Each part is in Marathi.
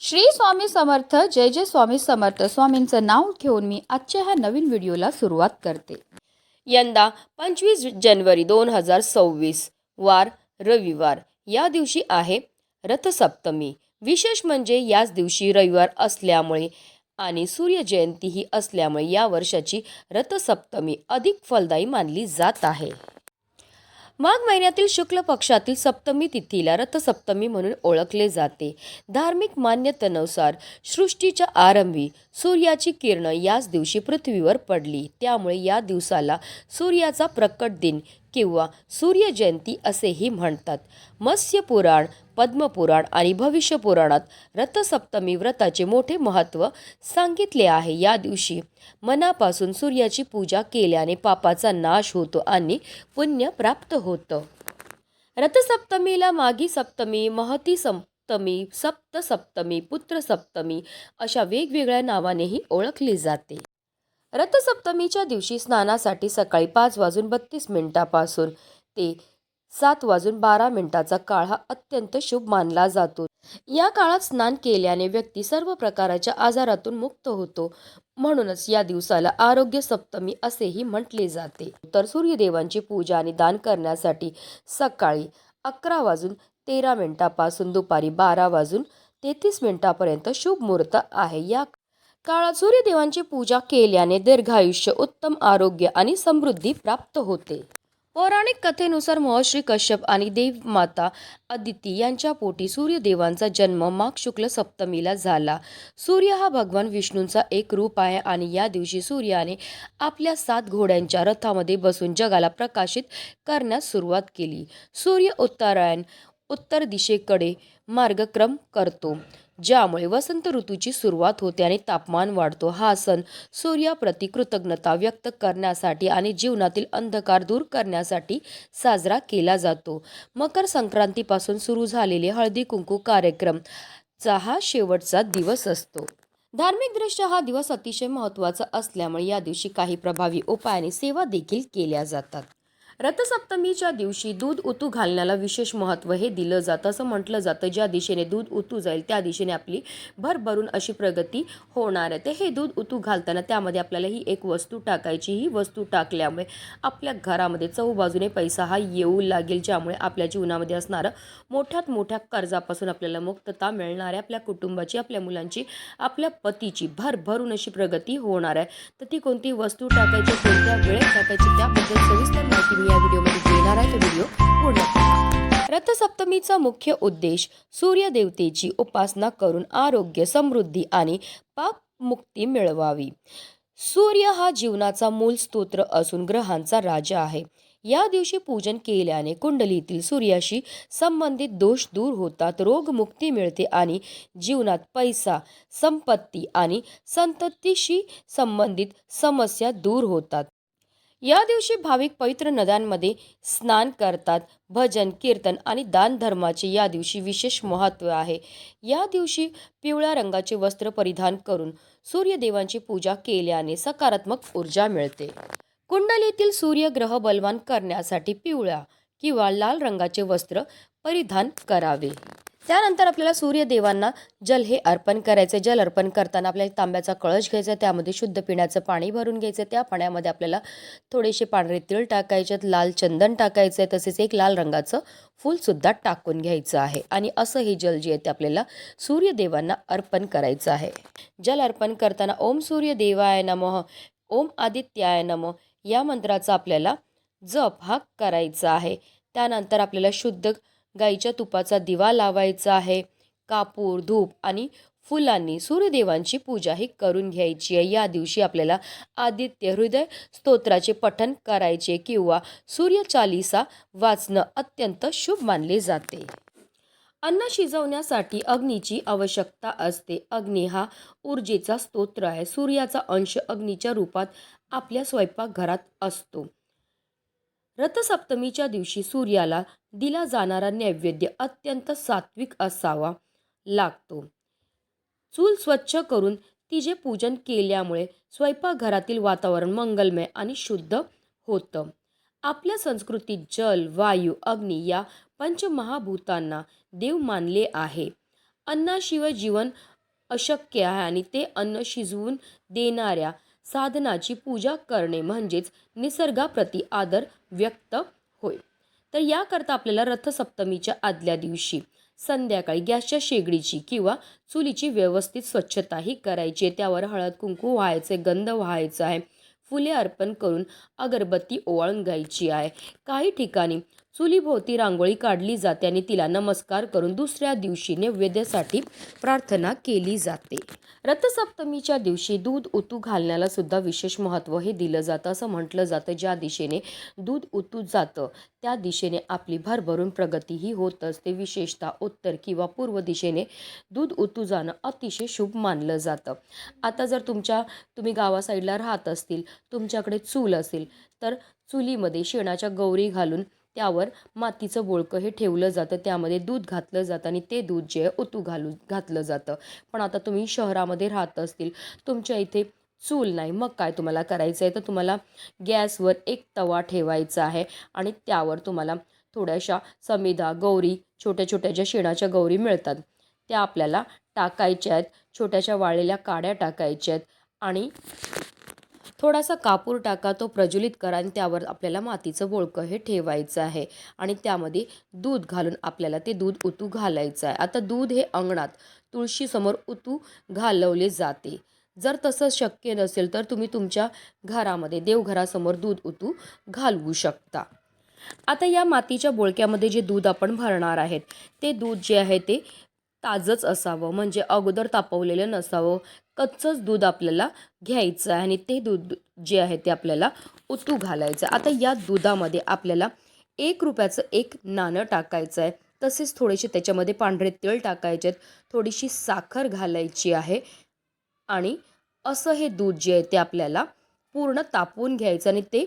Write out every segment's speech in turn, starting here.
श्री स्वामी समर्थ. जय जय स्वामी समर्थ. स्वामींचं नाव घेऊन मी आजच्या ह्या नवीन व्हिडिओला सुरुवात करते. यंदा 25 जानेवारी 2026 वार रविवार या दिवशी आहे रथसप्तमी. विशेष म्हणजे याच दिवशी रविवार असल्यामुळे आणि सूर्यजयंती ही असल्यामुळे या वर्षाची रथसप्तमी अधिक फलदायी मानली जात आहे. माघ महिन्यातील शुक्ल पक्षातील सप्तमी तिथीला रथसप्तमी म्हणून ओळखले जाते. धार्मिक मान्यतेनुसार सृष्टीच्या आरंभी सूर्याची किरणं याच दिवशी पृथ्वीवर पडली. त्यामुळे या दिवसाला सूर्याचा प्रकट दिन किंवा सूर्यजयंती असेही म्हणतात. मत्स्य पुराण, पद्मपुराण आणि भविष्य पुराणात रथसप्तमी व्रताचे मोठे महत्त्व सांगितले आहे. या दिवशी मनापासून सूर्याची पूजा केल्याने पापाचा नाश होतो आणि पुण्य प्राप्त होतं. रथसप्तमीला माघी सप्तमी, महती सप्तमी, सप्तसप्तमी, पुत्रसप्तमी अशा वेगवेगळ्या नावानेही ओळखली जाते. रथसप्तमीच्या दिवशी स्नानासाठी सकाळी 5:32 ते 7:12 काळ हा अत्यंत शुभ मानला जातो. या काळात स्नान केल्याने व्यक्ती सर्व प्रकारच्या आजारातून मुक्त होतो. म्हणूनच या दिवसाला आरोग्य सप्तमी असेही म्हटले जाते. तर सूर्यदेवांची पूजा आणि दान करण्यासाठी सकाळी 11:13 पासून दुपारी 12:33 पर्यंत शुभ मुहूर्त आहे. या काळात सूर्यदेवांची पूजा केल्याने दीर्घायुष्य, उत्तम आरोग्य आणि समृद्धी प्राप्त होते. पौराणिक कथेनुसार महर्षी कश्यप आणि देवमाता अदिती यांच्या पोटी सूर्यदेवांचा जन्म माघ शुक्ल सप्तमीला झाला. सूर्य हा भगवान विष्णूंचा एक रूप आहे आणि या दिवशी सूर्याने आपल्या 7 घोड्यांच्या रथामध्ये बसून जगाला प्रकाशित करण्यास सुरुवात केली. सूर्य उत्तर दिशेकडे मार्गक्रम करतो, ज्यामुळे वसंत ऋतूची सुरुवात होते आणि तापमान वाढतो. हा सण सूर्याप्रती कृतज्ञता व्यक्त करण्यासाठी आणि जीवनातील अंधकार दूर करण्यासाठी साजरा केला जातो. मकर संक्रांतीपासून सुरू झालेले हळदी कुंकू कार्यक्रमचा हा शेवटचा दिवस असतो. धार्मिकदृष्ट्या हा दिवस अतिशय महत्त्वाचा असल्यामुळे या दिवशी काही प्रभावी उपाय आणि सेवा देखील केल्या जातात. रथसप्तमीच्या दिवशी दूध उतू घालण्याला विशेष महत्त्व हे दिलं जातं. असं म्हटलं जातं, ज्या दिशेने दूध उतू जाईल त्या दिशेने आपली भरभरून अशी प्रगती होणार आहे. तर हे दूध उतू घालताना त्यामध्ये आपल्याला ही एक वस्तू टाकायची. ही वस्तू टाकल्यामुळे आपल्या घरामध्ये चहूबाजूने पैसा हा येऊ लागेल, ज्यामुळे आपल्या जीवनामध्ये असणारं मोठ्यात मोठ्या कर्जापासून आपल्याला मुक्तता मिळणार आहे. आपल्या कुटुंबाची, आपल्या मुलांची, आपल्या पतीची भरभरून अशी प्रगती होणार आहे. तर ती कोणती वस्तू टाकायची, कोणत्या वेळेत टाकायची, त्याबद्दल सविस्तर माहिती मी या व्हिडिओमध्ये देणार आहे. तो व्हिडिओ पूर्ण पहा. रथसप्तमीचा मुख्य उद्देश सूर्यदेवतेची उपासना करून आरोग्य, समृद्धी आणि पापमुक्ती मिळवावी. सूर्य हा जीवनाचा मूल स्तोत्र असून ग्रहांचा राजा आहे. या दिवशी पूजन केल्याने कुंडलीतील सूर्याशी संबंधित दोष दूर होतात, रोगमुक्ती मिळते आणि जीवनात पैसा, संपत्ती आणि संततीशी संबंधित समस्या दूर होतात. या दिवशी भाविक पवित्र नद्यांमध्ये स्नान करतात. भजन, कीर्तन आणि दान धर्माचे या दिवशी विशेष महत्त्व आहे. या दिवशी पिवळ्या रंगाचे वस्त्र परिधान करून सूर्यदेवांची पूजा केल्याने सकारात्मक ऊर्जा मिळते. कुंडलीतील सूर्यग्रह बलवान करण्यासाठी पिवळ्या किंवा लाल रंगाचे वस्त्र परिधान करावे. त्यानंतर आपल्याला सूर्यदेवांना जल हे अर्पण करायचे. जल अर्पण करताना आपल्याला तांब्याचा कळश घ्यायचा, त्यामध्ये शुद्ध पिण्याचं पाणी भरून घ्यायचं. त्या पाण्यामध्ये आपल्याला थोडेसे पांढरे तीळ टाकायचे, लाल चंदन टाकायचं आहे, तसेच एक लाल रंगाचं फूलसुद्धा टाकून घ्यायचं आहे आणि असं हे जल जे आहे ते आपल्याला सूर्यदेवांना अर्पण करायचं आहे. जल अर्पण करताना ओम सूर्यदेवाय नमः, ओम आदित्याय नमः या मंत्राचा आपल्याला जप हा करायचा आहे. त्यानंतर आपल्याला शुद्ध गाईच्या तुपाचा दिवा लावायचा आहे. कापूर, धूप आणि फुलांनी सूर्यदेवांची पूजा ही करून घ्यायची आहे. या दिवशी आपल्याला आदित्य हृदय स्तोत्राचे पठण करायचे किंवा सूर्यचालिसा वाचणं अत्यंत शुभ मानले जाते. अन्न शिजवण्यासाठी अग्नीची आवश्यकता असते. अग्नी हा ऊर्जेचा स्तोत्र आहे. सूर्याचा अंश अग्नीच्या रूपात आपल्या स्वयंपाकघरात असतो. रथसप्तमीच्या दिवशी सूर्याला दिला जाणारा नैवेद्य अत्यंत सात्विक असावा लागतो. चूल स्वच्छ करून तिचे पूजन केल्यामुळे स्वयंपाकघरातील वातावरण मंगलमय आणि शुद्ध होतं. आपल्या संस्कृतीत जल, वायू, अग्नी या पंचमहाभूतांना देव मानले आहे. अन्नाशिवाय जीवन अशक्य आहे आणि ते अन्न शिजवून देणाऱ्या साधनाची पूजा करणे म्हणजेच निसर्गाप्रती आदर व्यक्त होय. तर याकरता आपल्याला रथसप्तमीच्या आदल्या दिवशी संध्याकाळी गॅसच्या शेगडीची किंवा चुलीची व्यवस्थित स्वच्छताही करायची आहे. त्यावर हळद कुंकू व्हायचे, गंध व्हायचा आहे, फुले अर्पण करून अगरबत्ती ओवाळून घ्यायची आहे. काही ठिकाणी चुलीभोवती रांगोळी काढली जाते आणि तिला नमस्कार करून दुसऱ्या दिवशी नैवेद्यासाठी प्रार्थना केली जाते. रथसप्तमीच्या दिवशी दूध उतू घालण्याला सुद्धा विशेष महत्त्व हे दिलं जातं. असं म्हटलं जातं, ज्या दिशेने दूध उतू जातं त्या दिशेने आपली भरभरून प्रगतीही होत असते. विशेषतः उत्तर किंवा पूर्व दिशेने दूध उतू जाणं अतिशय शुभ मानलं जातं. आता जर तुम्ही गावा साईडला राहत असतील, तुमच्याकडे चूल असेल, तर चुलीमध्ये शेणाच्या गौरी घालून त्यावर मातीचं बोळकं हे ठेवलं जातं. त्यामध्ये दूध घातलं जातं आणि ते दूध जे आहे घातलं जातं. पण आता तुम्ही शहरामध्ये राहत असतील, तुमच्या इथे चूल नाही, मग काय तुम्हाला करायचं आहे, तर तुम्हाला गॅसवर एक तवा ठेवायचा आहे आणि त्यावर तुम्हाला थोड्याशा समिधा गौरी, छोट्या छोट्या ज्या शेणाच्या गौरी मिळतात त्या आपल्याला टाकायच्या आहेत. छोट्याशा वाळलेल्या काड्या टाकायच्या आहेत आणि थोडासा कापूर टाका, तो प्रज्वलित करा आणि त्यावर आपल्याला मातीचं बोळकं हे ठेवायचं आहे आणि त्यामध्ये दूध घालून आपल्याला ते दूध उतू घालायचं आहे. आता दूध हे अंगणात तुळशीसमोर उतू घालवले जाते. जर तसं शक्य नसेल तर तुम्ही तुमच्या घरामध्ये देवघरासमोर दूध उतू घालवू शकता. आता या मातीच्या बोळक्यामध्ये जे दूध आपण भरणार आहेत ते दूध जे आहे ते ताजंच असावं, म्हणजे अगोदर तापवलेलं नसावं. कच्चंच दूध आपल्याला घ्यायचं आहे आणि ते दूध जे आहे ते आपल्याला उतू घालायचं. आता या दुधामध्ये आपल्याला 1 रुपयाचं एक नाणं टाकायचं आहे. तसेच थोडेसे त्याच्यामध्ये पांढरे तेल टाकायचे आहेत, थोडीशी साखर घालायची आहे आणि असं हे दूध जे आहे ते आपल्याला पूर्ण तापवून घ्यायचं आणि ते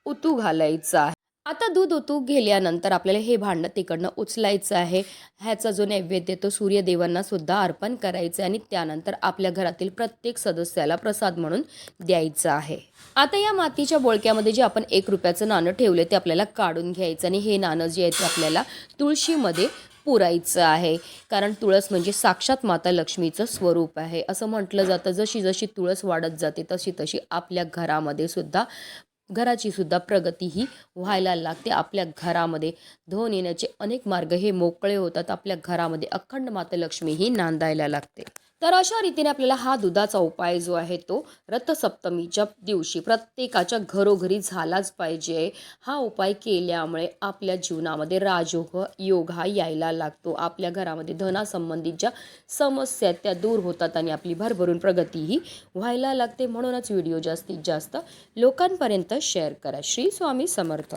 उतू घालायचं आहे. आता दूध उतू गेल्यानंतर आपल्याला हे भांडं तिकडनं उचलायचं आहे. ह्याचा जो नैवेद्य तो सूर्यदेवांना सुद्धा अर्पण करायचं आहे आणि त्यानंतर आपल्या घरातील प्रत्येक सदस्याला प्रसाद म्हणून द्यायचा आहे. आता या मातीच्या बोळक्यामध्ये जे आपण 1 रुपयाचं नाणं ठेवलं ते आपल्याला काढून घ्यायचं आणि हे नाणं जे आहे ते आपल्याला तुळशीमध्ये पुरायचं आहे. कारण तुळस म्हणजे साक्षात माता लक्ष्मीचं स्वरूप आहे. असं म्हटलं जातं, जशी जशी तुळस वाढत जाते तशी तशी आपल्या घराची सुद्धा प्रगती ही व्हायला लागते. आपल्या घरामध्ये धन येण्याचे अनेक मार्ग हे मोकळे होतात. आपल्या घरामध्ये अखंड माता लक्ष्मी ही नांदायला लागते. तर अशा रीतीने आपल्याला हा दुधाचा उपाय जो आहे तो रथसप्तमीच्या दिवशी प्रत्येकाच्या घरोघरी झालाच पाहिजे. हा उपाय केल्यामुळे आपल्या जीवनामध्ये योग हा यायला लागतो. आपल्या घरामध्ये धनासंबंधित ज्या समस्या त्या दूर होतात आणि आपली भरभरून प्रगतीही व्हायला लागते. म्हणूनच व्हिडिओ जास्तीत जास्त लोकांपर्यंत शेअर करा. श्री स्वामी समर्थ.